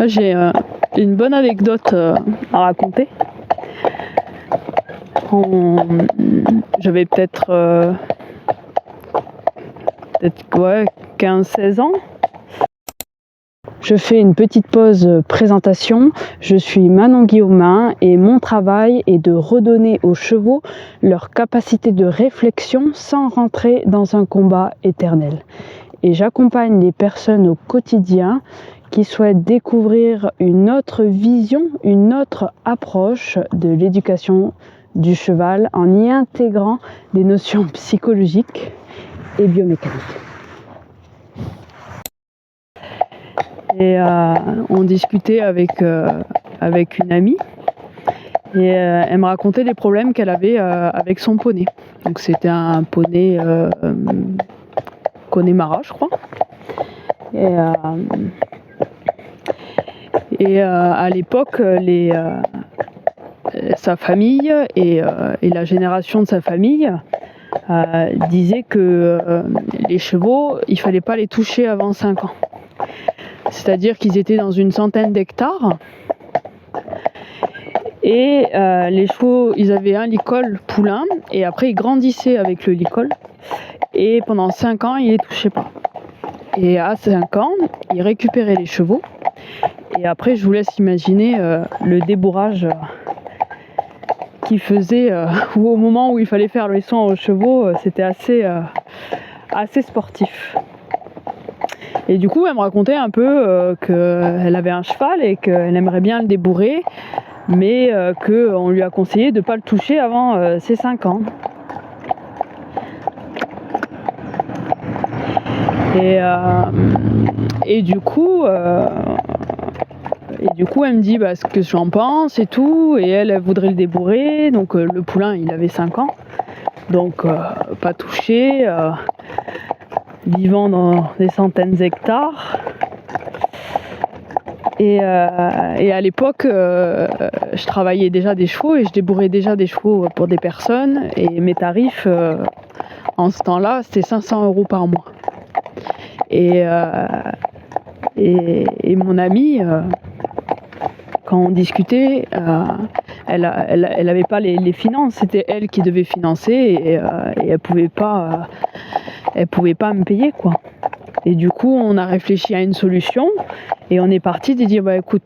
Là, j'ai une bonne anecdote à raconter. J'avais peut-être 15-16 ans. Je fais une petite pause présentation. Je suis Manon Guillaumin et mon travail est de redonner aux chevaux leur capacité de réflexion sans rentrer dans un combat éternel. Et j'accompagne les personnes au quotidien qui souhaitent découvrir une autre vision, une autre approche de l'éducation du cheval en y intégrant des notions psychologiques et biomécaniques. Et on discutait avec une amie et elle me racontait les problèmes qu'elle avait avec son poney. Donc c'était un poney Connemara, je crois. Et à l'époque, sa famille et la génération de sa famille disaient que les chevaux, il ne fallait pas les toucher avant 5 ans. C'est-à-dire qu'ils étaient dans une centaine d'hectares et les chevaux, ils avaient un licol poulain et après ils grandissaient avec le licol et pendant 5 ans, ils ne les touchaient pas. Et à 5 ans, ils récupéraient les chevaux et après, je vous laisse imaginer le débourrage qu'ils faisaient ou au moment où il fallait faire les soins aux chevaux, c'était assez sportif. Et du coup, elle me racontait un peu qu'elle avait un cheval et qu'elle aimerait bien le débourrer, mais qu'on lui a conseillé de ne pas le toucher avant ses 5 ans. Et du coup, elle me dit ce que j'en pense et tout, et elle voudrait le débourrer. Donc le poulain, il avait 5 ans, donc pas touché. Vivant dans des centaines d'hectares. Et à l'époque, je travaillais déjà des chevaux et je débourrais déjà des chevaux pour des personnes. Et mes tarifs, en ce temps-là, c'était 500 € par mois. Et mon amie, quand on discutait, elle avait pas les finances, c'était elle qui devait financer et elle pouvait pas me payer, quoi. Et du coup, on a réfléchi à une solution et on est parti de dire écoute,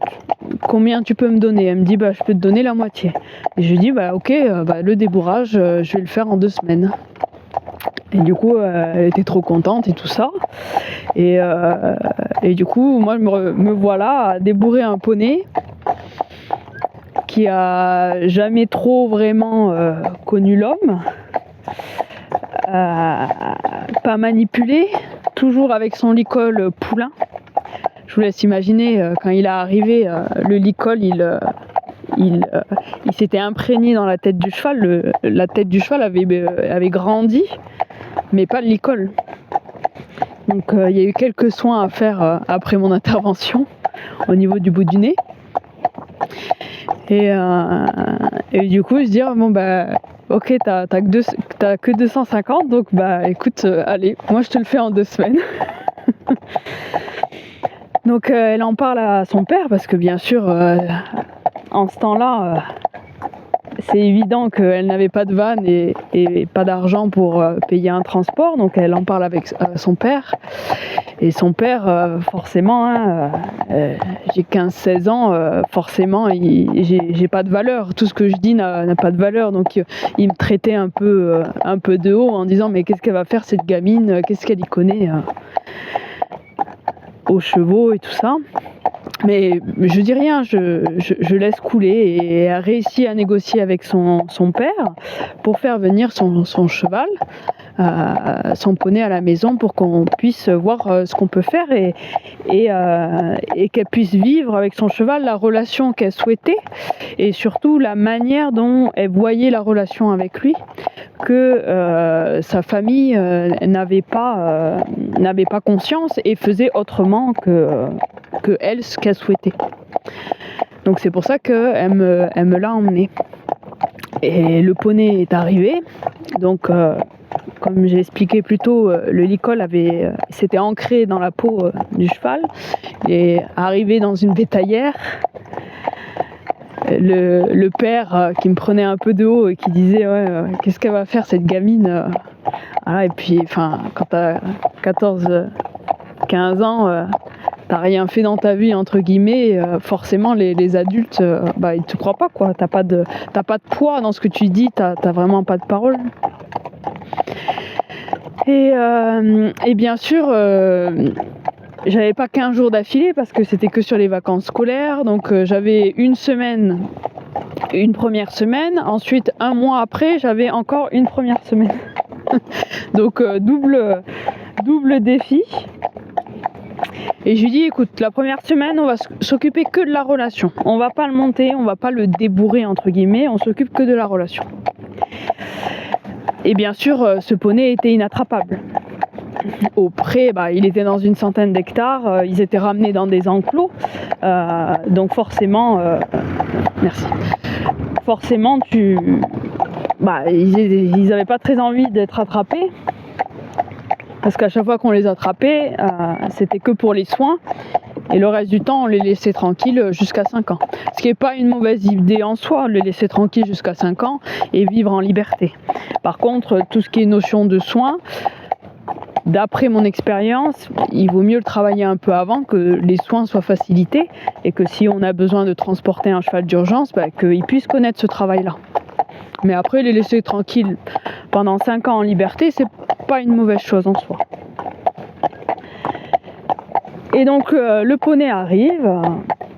combien tu peux me donner? Elle me dit je peux te donner la moitié. Et je lui dis ok, le débourrage, je vais le faire en 2 semaines. Et du coup, elle était trop contente et tout ça. Et du coup, moi, me voilà à débourrer un poney qui a jamais trop vraiment connu l'homme. Pas manipulé, toujours avec son licol poulain. Je vous laisse imaginer quand il est arrivé, le licol, il s'était imprégné dans la tête du cheval. La tête du cheval avait grandi, mais pas le licol. Donc il y a eu quelques soins à faire après mon intervention au niveau du bout du nez. Et du coup, je dis ok, t'as que 250, donc écoute, allez, moi je te le fais en 2 semaines. Donc elle en parle à son père parce que bien sûr, en ce temps-là, c'est évident qu'elle n'avait pas de van et pas d'argent pour payer un transport, donc elle en parle avec son père. Et son père, forcément, j'ai 15-16 ans, forcément, j'ai pas de valeur. Tout ce que je dis n'a pas de valeur. Donc, il me traitait un peu de haut en disant mais qu'est-ce qu'elle va faire cette gamine? Qu'est-ce qu'elle y connaît aux chevaux et tout ça? Mais je dis rien, je laisse couler et elle a réussi à négocier avec son père pour faire venir son cheval, son poney à la maison pour qu'on puisse voir ce qu'on peut faire et qu'elle puisse vivre avec son cheval la relation qu'elle souhaitait et surtout la manière dont elle voyait la relation avec lui, que sa famille n'avait pas conscience et faisait autrement que elle ce qu'elle souhaitait. Donc c'est pour ça qu'elle me l'a emmené. Et le poney est arrivé, donc comme j'ai expliqué plus tôt, le licol s'était ancré dans la peau du cheval. Il est arrivé dans une bétaillère. Le père qui me prenait un peu de haut et qui disait qu'est-ce qu'elle va faire cette gamine voilà, et puis quand t'as 14-15 ans, t'as rien fait dans ta vie entre guillemets, forcément les adultes ils te croient pas quoi, t'as pas de poids dans ce que tu dis, t'as vraiment pas de parole. Et bien sûr j'avais pas 15 jours d'affilée parce que c'était que sur les vacances scolaires, donc j'avais une première semaine, ensuite un mois après j'avais encore une première semaine. Donc double défi. Et je lui dis écoute, la première semaine on va s'occuper que de la relation, on va pas le monter, on va pas le débourrer entre guillemets, on s'occupe que de la relation. Et bien sûr ce poney était inattrapable. Au pré, il était dans une centaine d'hectares, ils étaient ramenés dans des enclos, donc forcément, merci. Forcément, ils n'avaient pas très envie d'être attrapés, parce qu'à chaque fois qu'on les attrapait, c'était que pour les soins, et le reste du temps, on les laissait tranquilles jusqu'à 5 ans. Ce qui n'est pas une mauvaise idée en soi, les laisser tranquilles jusqu'à 5 ans et vivre en liberté. Par contre, tout ce qui est notion de soins, d'après mon expérience, il vaut mieux le travailler un peu avant, que les soins soient facilités et que si on a besoin de transporter un cheval d'urgence, qu'ils puissent connaître ce travail-là. Mais après, les laisser tranquilles pendant 5 ans en liberté, c'est pas une mauvaise chose en soi. Et donc le poney arrive.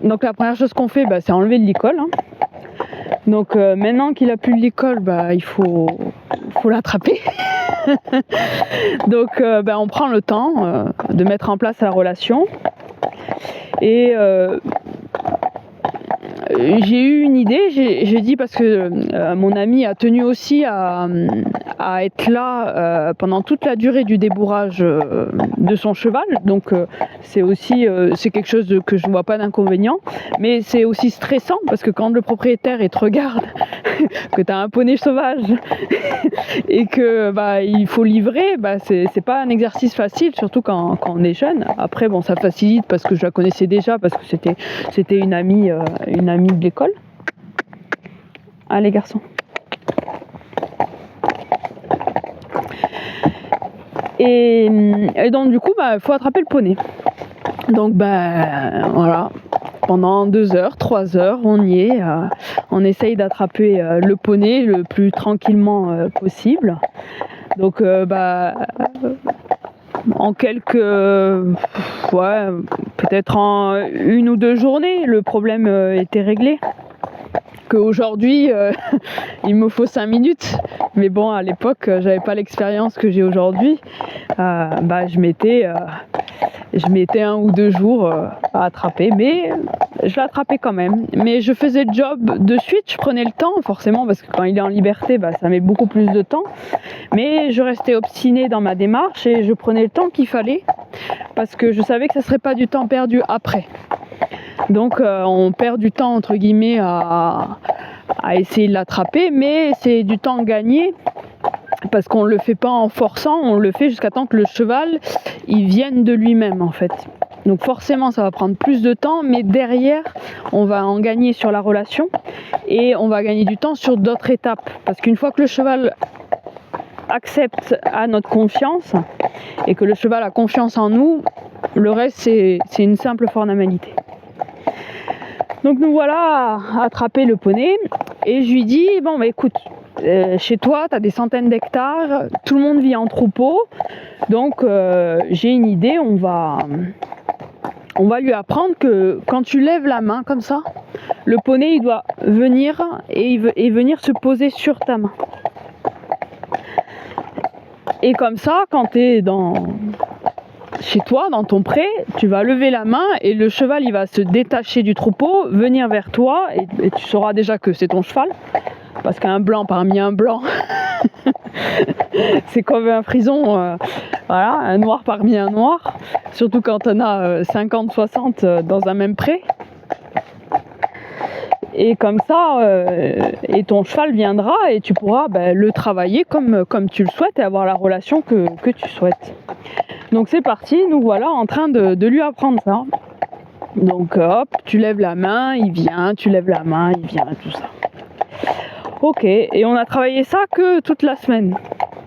Donc la première chose qu'on fait, c'est enlever le licol. Donc maintenant qu'il a plus le licol, il faut l'attraper. Donc on prend le temps de mettre en place la relation. Et j'ai eu une idée, j'ai dit parce que mon ami a tenu aussi à être là pendant toute la durée du débourrage de son cheval, donc c'est aussi c'est quelque chose que je vois pas d'inconvénient, mais c'est aussi stressant parce que quand le propriétaire il te regarde que tu as un poney sauvage et que il faut livrer, c'est pas un exercice facile, surtout quand on est jeune. Après ça facilite parce que je la connaissais déjà, parce que c'était une amie de l'école. Allez garçons. Et donc du coup faut attraper le poney. Donc voilà, pendant 2 heures, 3 heures, on y est, on essaye d'attraper le poney le plus tranquillement possible. Donc en quelques peut-être en 1 ou 2 journées, le problème était réglé. Qu'aujourd'hui il me faut 5 minutes, mais bon, à l'époque j'avais pas l'expérience que j'ai aujourd'hui. Je mettais 1 ou 2 jours à attraper, mais je l'attrapais quand même. Mais je faisais le job de suite, je prenais le temps forcément, parce que quand il est en liberté ça met beaucoup plus de temps, mais je restais obstinée dans ma démarche et je prenais le temps qu'il fallait, parce que je savais que ça serait pas du temps perdu après. Donc on perd du temps entre guillemets à essayer de l'attraper, mais c'est du temps gagné parce qu'on ne le fait pas en forçant, on le fait jusqu'à temps que le cheval il vienne de lui-même en fait. Donc forcément ça va prendre plus de temps, mais derrière on va en gagner sur la relation et on va gagner du temps sur d'autres étapes, parce qu'une fois que le cheval accepte à notre confiance et que le cheval a confiance en nous, le reste c'est une simple formalité. Donc nous voilà à attraper le poney et je lui dis écoute, chez toi tu as des centaines d'hectares, tout le monde vit en troupeau, donc j'ai une idée, on va lui apprendre que quand tu lèves la main comme ça, le poney il doit venir et venir se poser sur ta main. Et comme ça, quand tu es chez toi, dans ton pré, tu vas lever la main et le cheval il va se détacher du troupeau, venir vers toi et tu sauras déjà que c'est ton cheval, parce qu'un blanc parmi un blanc c'est comme un frison, voilà, un noir parmi un noir, surtout quand on a 50-60 dans un même pré. Et comme ça, et ton cheval viendra et tu pourras le travailler comme tu le souhaites et avoir la relation que tu souhaites. Donc c'est parti, nous voilà en train de lui apprendre ça. Donc hop, tu lèves la main, il vient, tu lèves la main, il vient, tout ça. Ok, et on a travaillé ça que toute la semaine.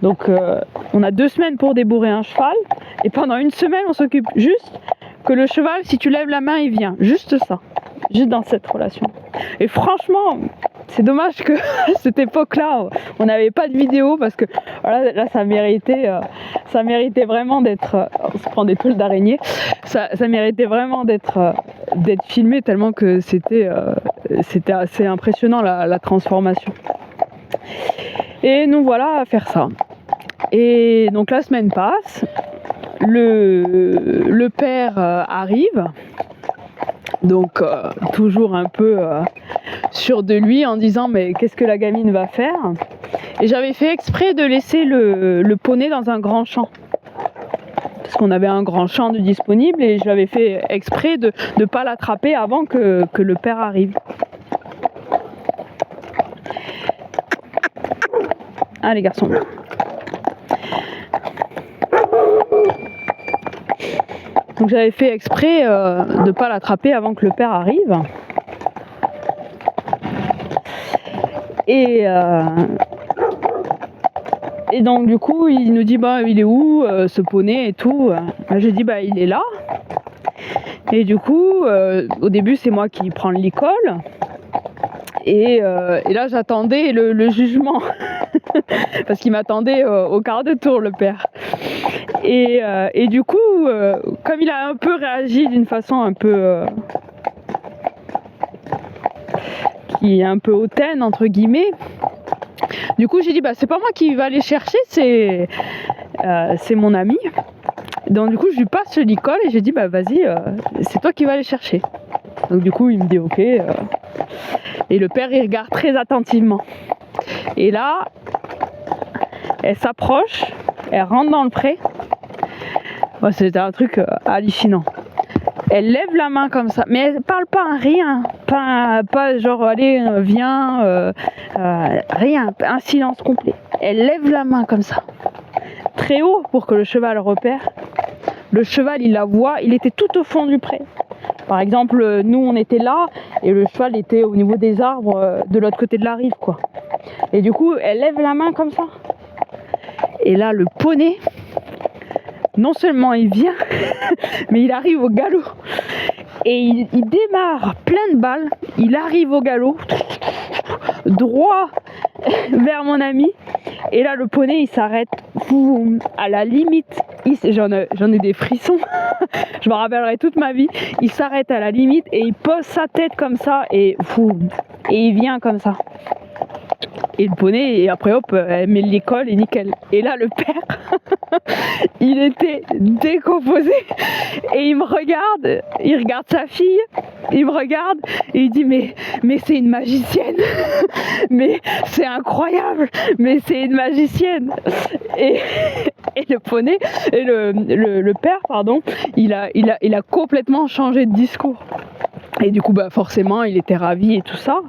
Donc on a 2 semaines pour débourrer un cheval, et pendant 1 semaine on s'occupe juste que le cheval, si tu lèves la main, il vient. Juste ça, juste dans cette relation. Et franchement, c'est dommage que cette époque-là, on n'avait pas de vidéo, parce que voilà, là ça méritait vraiment d'être, on se prend des toiles d'araignée, ça méritait vraiment d'être filmé, tellement que c'était assez impressionnant la transformation. Et nous voilà à faire ça. Et donc la semaine passe, le père arrive, donc toujours un peu sûr de lui, en disant mais qu'est-ce que la gamine va faire? Et j'avais fait exprès de laisser le poney dans un grand champ, parce qu'on avait un grand champ de disponible, et j'avais fait exprès de ne pas l'attraper avant que le père arrive. Ah les garçons. Donc j'avais fait exprès de ne pas l'attraper avant que le père arrive. Et donc du coup il nous dit il est où ce poney et tout. J'ai dit il est là. Et du coup au début c'est moi qui prends le licol. Et là j'attendais le jugement parce qu'il m'attendait au quart de tour, le père. Et du coup comme il a un peu réagi d'une façon un peu qui est un peu hautaine entre guillemets, du coup j'ai dit c'est pas moi qui va aller chercher, c'est mon ami. Donc du coup je lui passe le licol et j'ai dit vas-y, c'est toi qui vas aller chercher. Donc du coup il me dit ok, et le père il regarde très attentivement. Et là elle s'approche, elle rentre dans le pré. C'était un truc hallucinant. Elle lève la main comme ça, mais elle parle pas rien, pas genre allez viens, rien, un silence complet. Elle lève la main comme ça, très haut pour que le cheval repère. Le cheval il la voit, il était tout au fond du pré. Par exemple, nous on était là et le cheval était au niveau des arbres de l'autre côté de la rive, quoi. Et du coup elle lève la main comme ça. Et là le poney, non seulement il vient, mais il arrive au galop. Et il démarre plein de balles, il arrive au galop, droit vers mon ami. Et là le poney il s'arrête, à la limite, j'en ai des frissons, je me rappellerai toute ma vie. Il s'arrête à la limite et il pose sa tête comme ça et il vient comme ça. Et le poney, et après hop, elle met l'école et nickel. Et là le père, il était décomposé. Et il me regarde, il regarde sa fille, il me regarde et il dit mais c'est une magicienne. Mais c'est incroyable, mais c'est une magicienne. Et le poney, et le père, pardon, il a complètement changé de discours. Et du coup, forcément, il était ravi et tout ça.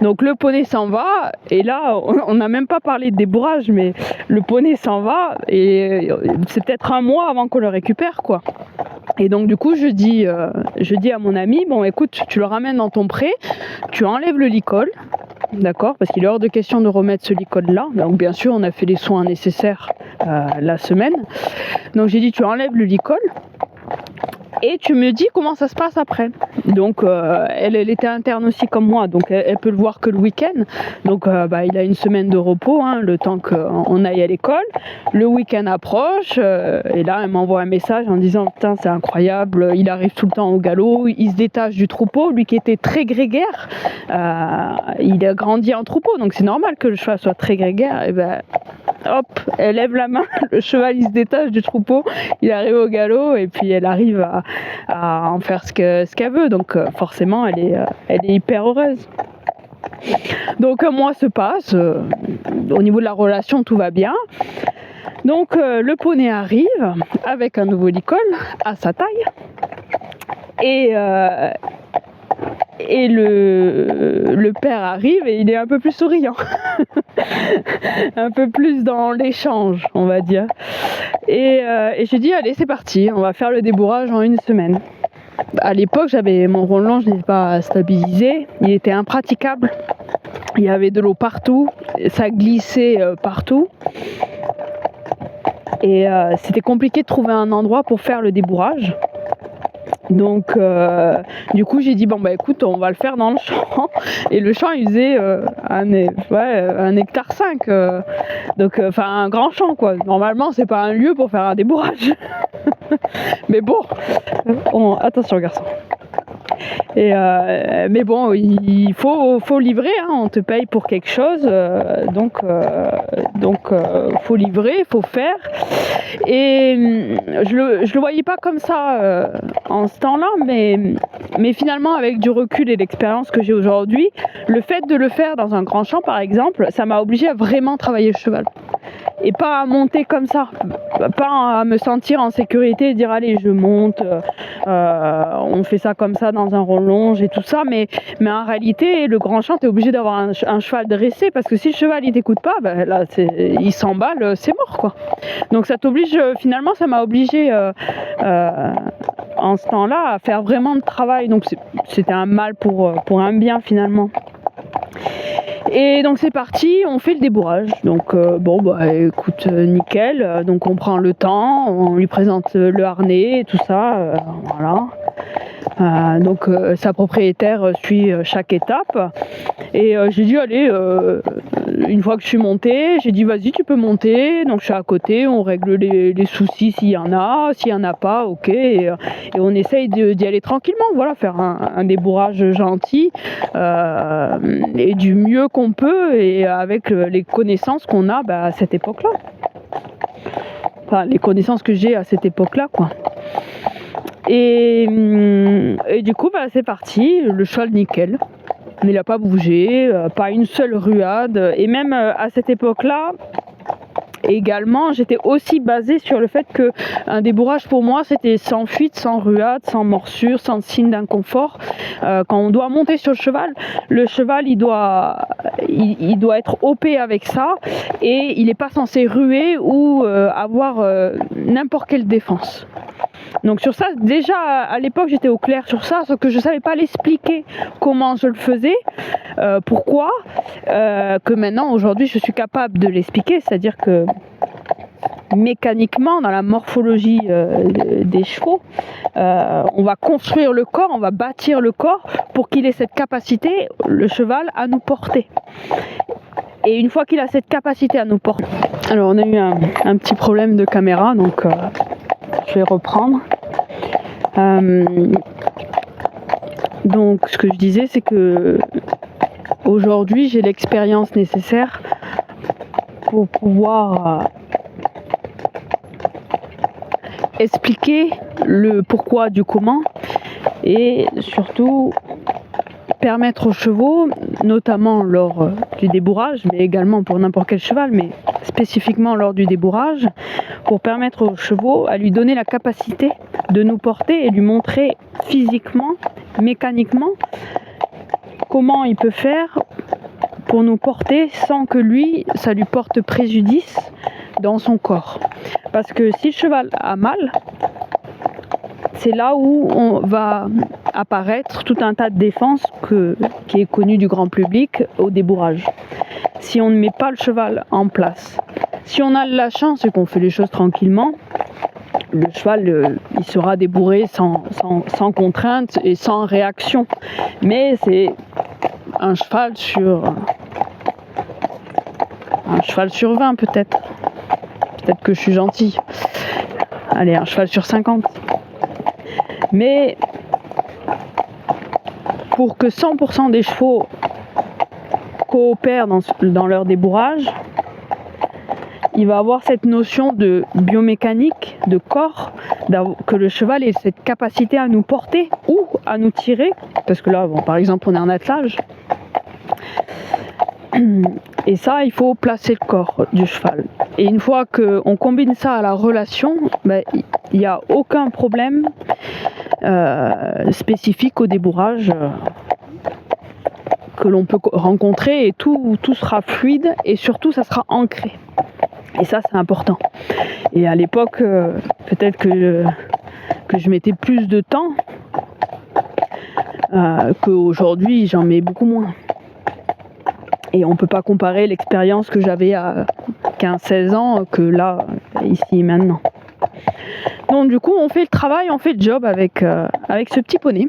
Donc le poney s'en va, et là, on n'a même pas parlé de débourrage, mais le poney s'en va, et c'est peut-être 1 mois avant qu'on le récupère, quoi. Et donc du coup, je dis à mon ami, bon écoute, tu le ramènes dans ton pré, tu enlèves le licol, d'accord, parce qu'il est hors de question de remettre ce licol-là. Donc bien sûr, on a fait les soins nécessaires la semaine. Donc j'ai dit, tu enlèves le licol, et tu me dis comment ça se passe après. Donc elle était interne aussi comme moi, donc elle peut le voir que le week-end. Donc il a 1 semaine de repos, le temps qu'on aille à l'école. Le week-end approche, et là elle m'envoie un message en disant putain c'est incroyable, il arrive tout le temps au galop, il se détache du troupeau, lui qui était très grégaire, il a grandi en troupeau, donc c'est normal que le cheval soit très grégaire. Et hop, elle lève la main, le cheval il se détache du troupeau, il arrive au galop, et puis elle arrive à en faire ce qu'elle veut, donc forcément elle est hyper heureuse. Donc un mois se passe, au niveau de la relation tout va bien. Donc le poney arrive avec un nouveau licol à sa taille, et Et le père arrive et il est un peu plus souriant, un peu plus dans l'échange, on va dire. Et j'ai dit, allez, c'est parti, on va faire le débourrage en 1 semaine. À l'époque, mon rollon, je n'étais pas stabilisé, il était impraticable. Il y avait de l'eau partout, ça glissait partout. Et c'était compliqué de trouver un endroit pour faire le débourrage. Donc du coup j'ai dit écoute, on va le faire dans le champ. Et le champ il faisait 1 hectare 5, donc un grand champ quoi. Normalement c'est pas un lieu pour faire un débourrage. Mais bon, attention garçon. Mais bon, il faut livrer, hein, on te paye pour quelque chose, donc faut livrer, faut faire. Et je le voyais pas comme ça en ce temps-là, mais finalement avec du recul et l'expérience que j'ai aujourd'hui, le fait de le faire dans un grand champ par exemple, ça m'a obligée à vraiment travailler le cheval. Et pas à monter comme ça, pas à me sentir en sécurité et dire allez je monte, on fait ça comme ça dans un rallonge et tout ça, mais en réalité le grand champ t'es obligé d'avoir un cheval dressé, parce que si le cheval il t'écoute pas, là il s'emballe, c'est mort quoi. Donc ça t'oblige, finalement ça m'a obligé en ce temps-là à faire vraiment de travail, donc c'était un mal pour un bien finalement. Et donc c'est parti, on fait le débourrage. Donc écoute, nickel. Donc on prend le temps, on lui présente le harnais et tout ça, voilà. Donc sa propriétaire suit chaque étape. Et j'ai dit allez, une fois que je suis montée, j'ai dit vas-y tu peux monter. Donc je suis à côté, on règle les soucis s'il y en a pas, ok. Et on essaye d'y aller tranquillement, voilà, faire un débourrage gentil et du mieux qu'on peut, et avec les connaissances qu'on a à cette époque-là. Enfin, les connaissances que j'ai à cette époque-là, quoi. Et du coup, c'est parti, le cheval nickel. Il n'a pas bougé, pas une seule ruade. Et même à cette époque-là, également, j'étais aussi basée sur le fait qu'un débourrage pour moi, c'était sans fuite, sans ruade, sans morsure, sans signe d'inconfort. Quand on doit monter sur le cheval il doit être OP avec ça, et il n'est pas censé ruer ou avoir n'importe quelle défense. Donc sur ça, déjà à l'époque j'étais au clair sur ça, sauf que je ne savais pas l'expliquer comment je le faisais, pourquoi, que maintenant aujourd'hui je suis capable de l'expliquer, c'est-à-dire que mécaniquement dans la morphologie des chevaux, on va construire le corps, on va bâtir le corps pour qu'il ait cette capacité, le cheval, à nous porter. Et une fois qu'il a cette capacité à nous porter, alors on a eu un petit problème de caméra, donc je vais reprendre. Donc ce que je disais, c'est que aujourd'hui j'ai l'expérience nécessaire pour pouvoir expliquer le pourquoi du comment, et surtout permettre aux chevaux, notamment lors du débourrage, mais également pour n'importe quel cheval, mais spécifiquement lors du débourrage, pour permettre aux chevaux à lui donner la capacité de nous porter et lui montrer physiquement, mécaniquement, comment il peut faire pour nous porter sans que lui, ça lui porte préjudice dans son corps. Parce que si le cheval a mal, c'est là où on va apparaître tout un tas de défenses qui est connu du grand public au débourrage. Si on ne met pas le cheval en place, si on a de la chance et qu'on fait les choses tranquillement, le cheval il sera débourré sans contrainte et sans réaction. Mais c'est un cheval sur 20 peut-être. Peut-être que je suis gentille. Allez, un cheval sur 50. Mais pour que 100% des chevaux coopèrent dans leur débourrage, il va avoir cette notion de biomécanique, de corps, que le cheval ait cette capacité à nous porter ou à nous tirer, parce que là, par exemple, on est en attelage. Et ça, il faut placer le corps du cheval. Et une fois qu'on combine ça à la relation, il n'y a aucun problème spécifique au débourrage que l'on peut rencontrer et tout sera fluide et surtout ça sera ancré. Et ça c'est important. Et à l'époque, peut-être que je mettais plus de temps qu'aujourd'hui, j'en mets beaucoup moins. Et on ne peut pas comparer l'expérience que j'avais à 15-16 ans que là, ici, maintenant. Donc du coup, on fait le travail, on fait le job avec ce petit poney.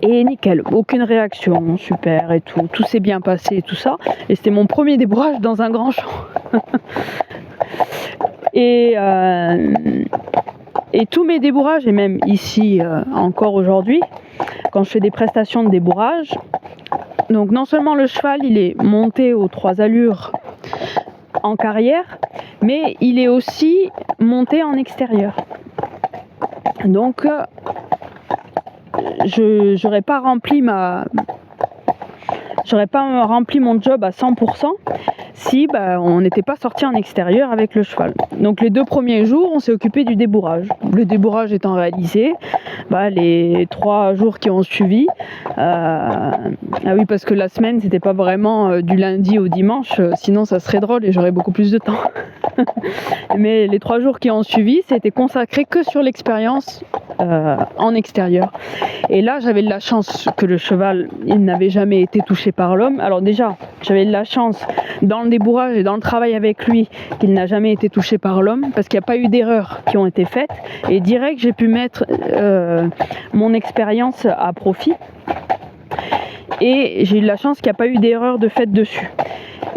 Et nickel, aucune réaction, super et tout s'est bien passé et tout ça. Et c'était mon premier débourrage dans un grand champ. Et tous mes débourrages, et même ici encore aujourd'hui, quand je fais des prestations de débourrage, donc non seulement le cheval il est monté aux 3 allures en carrière, mais il est aussi monté en extérieur. Donc j'aurais pas rempli mon job à 100% si on n'était pas sorti en extérieur avec le cheval. Donc les 2 premiers jours, on s'est occupé du débourrage. Le débourrage étant réalisé, les 3 jours qui ont suivi, ah oui, parce que la semaine, c'était pas vraiment du lundi au dimanche, sinon ça serait drôle et j'aurais beaucoup plus de temps. Mais les 3 jours qui ont suivi, c'était consacré que sur l'expérience en extérieur. Et là, j'avais de la chance que le cheval, il n'avait jamais été touché par l'homme. Alors déjà, j'avais de la chance dans le débourrage et dans le travail avec lui qu'il n'a jamais été touché par l'homme, parce qu'il n'y a pas eu d'erreurs qui ont été faites. Et direct, j'ai pu mettre mon expérience à profit. Et j'ai eu de la chance qu'il n'y a pas eu d'erreur de fait dessus.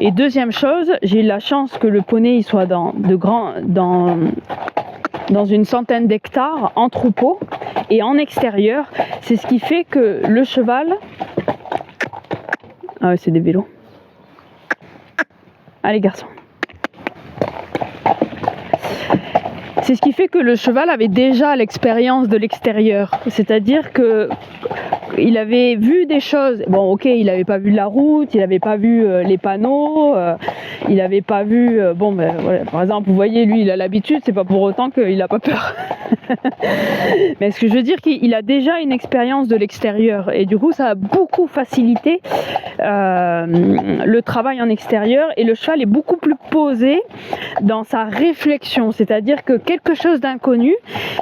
Et deuxième chose, j'ai eu la chance que le poney il soit dans une centaine d'hectares en troupeau et en extérieur. C'est ce qui fait que le cheval... Ah ouais, c'est des vélos. Allez garçons. C'est ce qui fait que le cheval avait déjà l'expérience de l'extérieur. C'est-à-dire que il avait vu des choses. Bon, ok, il n'avait pas vu la route, il n'avait pas vu les panneaux, il n'avait pas vu. Voilà. Par exemple, vous voyez, lui, il a l'habitude. C'est pas pour autant qu'il n'a pas peur. Mais ce que je veux dire, qu'il a déjà une expérience de l'extérieur et du coup, ça a beaucoup facilité le travail en extérieur et le cheval est beaucoup plus posé dans sa réflexion. C'est-à-dire que quelque chose d'inconnu,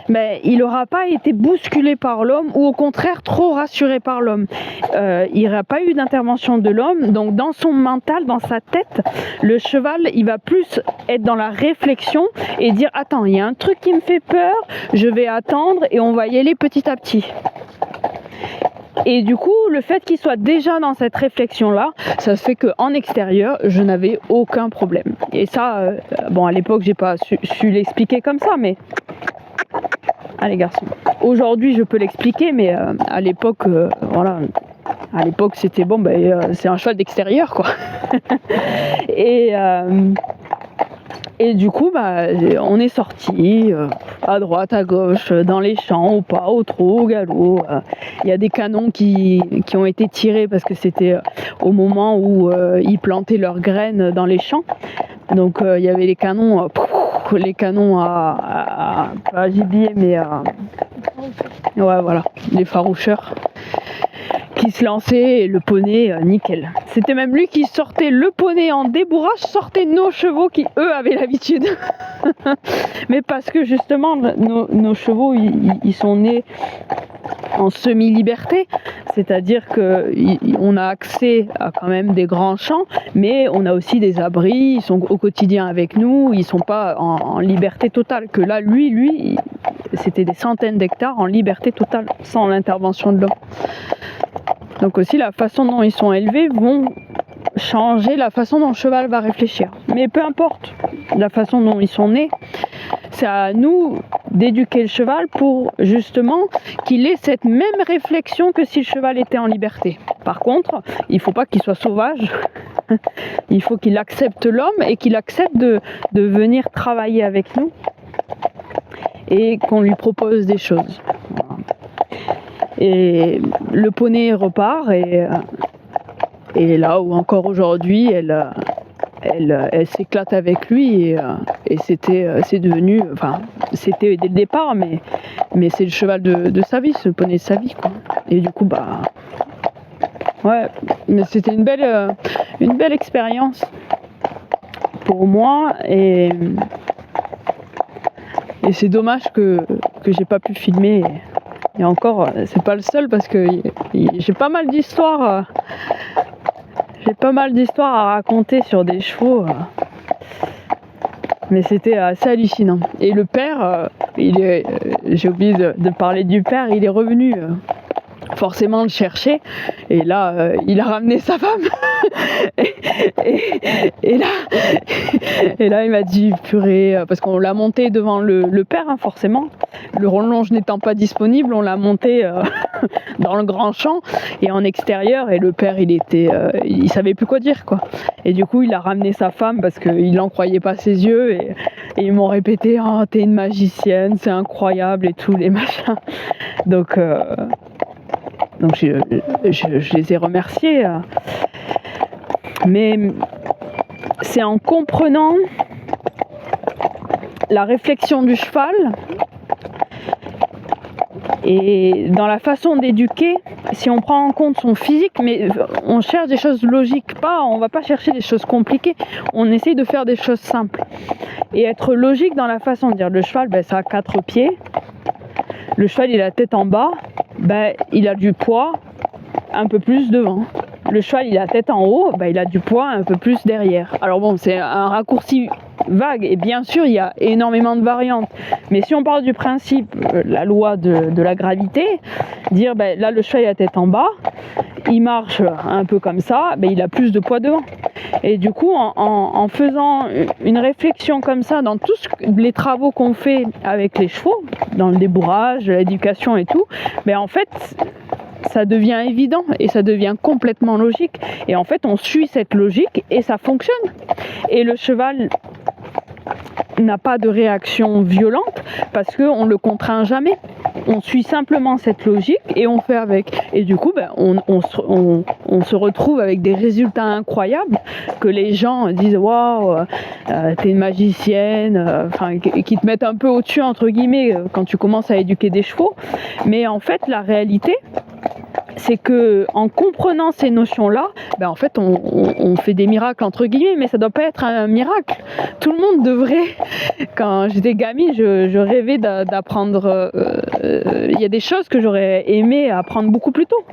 il n'aura pas été bousculé par l'homme ou au contraire trop rassuré par l'homme. Il n'y aura pas eu d'intervention de l'homme, donc dans son mental, dans sa tête, le cheval il va plus être dans la réflexion et dire attends, il y a un truc qui me fait peur, je vais attendre et on va y aller petit à petit. Et du coup, le fait qu'il soit déjà dans cette réflexion-là, ça fait qu'en extérieur, je n'avais aucun problème. Et ça, à l'époque, j'ai pas su l'expliquer comme ça, mais... Allez, garçons. Aujourd'hui, je peux l'expliquer, mais à l'époque, voilà... À l'époque, c'était c'est un cheval d'extérieur, quoi. Et du coup, on est sortis à droite, à gauche, dans les champs, au pas, au trot, au galop. Il y a des canons qui ont été tirés parce que c'était au moment où ils plantaient leurs graines dans les champs. Donc il y avait les canons pas à gibier, mais ouais, voilà, les faroucheurs qui se lançait et le poney nickel. C'était même lui qui sortait le poney en débourrage, sortait nos chevaux qui eux avaient l'habitude. Mais parce que justement nos chevaux ils sont nés en semi-liberté, c'est-à-dire qu'on a accès à quand même des grands champs, mais on a aussi des abris, ils sont au quotidien avec nous, ils sont pas en liberté totale. Que là, lui, c'était des centaines d'hectares en liberté totale, sans l'intervention de l'homme. Donc aussi la façon dont ils sont élevés vont changer la façon dont le cheval va réfléchir. Mais peu importe la façon dont ils sont nés, c'est à nous d'éduquer le cheval pour justement qu'il ait cette même réflexion que si le cheval était en liberté. Par contre, il ne faut pas qu'il soit sauvage, il faut qu'il accepte l'homme et qu'il accepte de venir travailler avec nous et qu'on lui propose des choses. Et le poney repart et là où encore aujourd'hui elle s'éclate avec lui et c'est devenu, enfin c'était dès le départ mais c'est le cheval de sa vie, ce poney de sa vie quoi. Et du coup Ouais, mais c'était une belle expérience pour moi et c'est dommage que j'ai pas pu filmer. Et encore, c'est pas le seul parce que j'ai pas mal d'histoires. J'ai pas mal d'histoires à raconter sur des chevaux. Mais c'était assez hallucinant. Et le père, j'ai oublié de parler du père, il est revenu forcément le chercher. Et là, il a ramené sa femme. et là, il m'a dit purée, parce qu'on l'a monté devant le père, hein, forcément. Le relonge n'étant pas disponible, on l'a monté dans le grand champ et en extérieur. Et le père, il savait plus quoi dire, quoi. Et du coup, il a ramené sa femme parce qu'il n'en croyait pas ses yeux. Et ils m'ont répété, oh, t'es une magicienne, c'est incroyable et tout, les machins. Donc je les ai remerciés. Mais c'est en comprenant la réflexion du cheval et dans la façon d'éduquer, si on prend en compte son physique, mais on cherche des choses logiques, on va pas chercher des choses compliquées, on essaye de faire des choses simples. Et être logique dans la façon de dire, le cheval, ça a 4 pieds, le cheval il a la tête en bas, il a du poids un peu plus devant. Le cheval il a la tête en haut, il a du poids un peu plus derrière. Alors bon, c'est un raccourci vague et bien sûr il y a énormément de variantes, mais si on parle du principe, la loi de la gravité, dire là le cheval il a la tête en bas, il marche un peu comme ça, il a plus de poids devant. Et du coup en faisant une réflexion comme ça dans tous les travaux qu'on fait avec les chevaux, dans le débourrage, l'éducation et tout, en fait ça devient évident et ça devient complètement logique. Et en fait, on suit cette logique et ça fonctionne. Et le cheval n'a pas de réaction violente parce qu'on ne le contraint jamais. On suit simplement cette logique et on fait avec. Et du coup, on se retrouve avec des résultats incroyables que les gens disent « Waouh, t'es une magicienne », qui te mettent un peu au-dessus, entre guillemets, quand tu commences à éduquer des chevaux. Mais en fait, la réalité, c'est que en comprenant ces notions-là, en fait, on fait des miracles entre guillemets, mais ça doit pas être un miracle. Tout le monde devrait. Quand j'étais gamine, je rêvais d'apprendre. Il y a des choses que j'aurais aimé apprendre beaucoup plus tôt.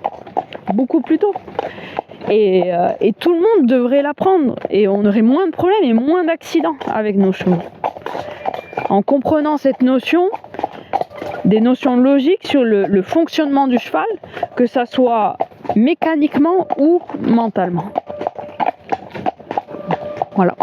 Et tout le monde devrait l'apprendre. Et on aurait moins de problèmes et moins d'accidents avec nos chevaux. En comprenant cette notion, des notions logiques sur le fonctionnement du cheval, que ça soit mécaniquement ou mentalement. Voilà.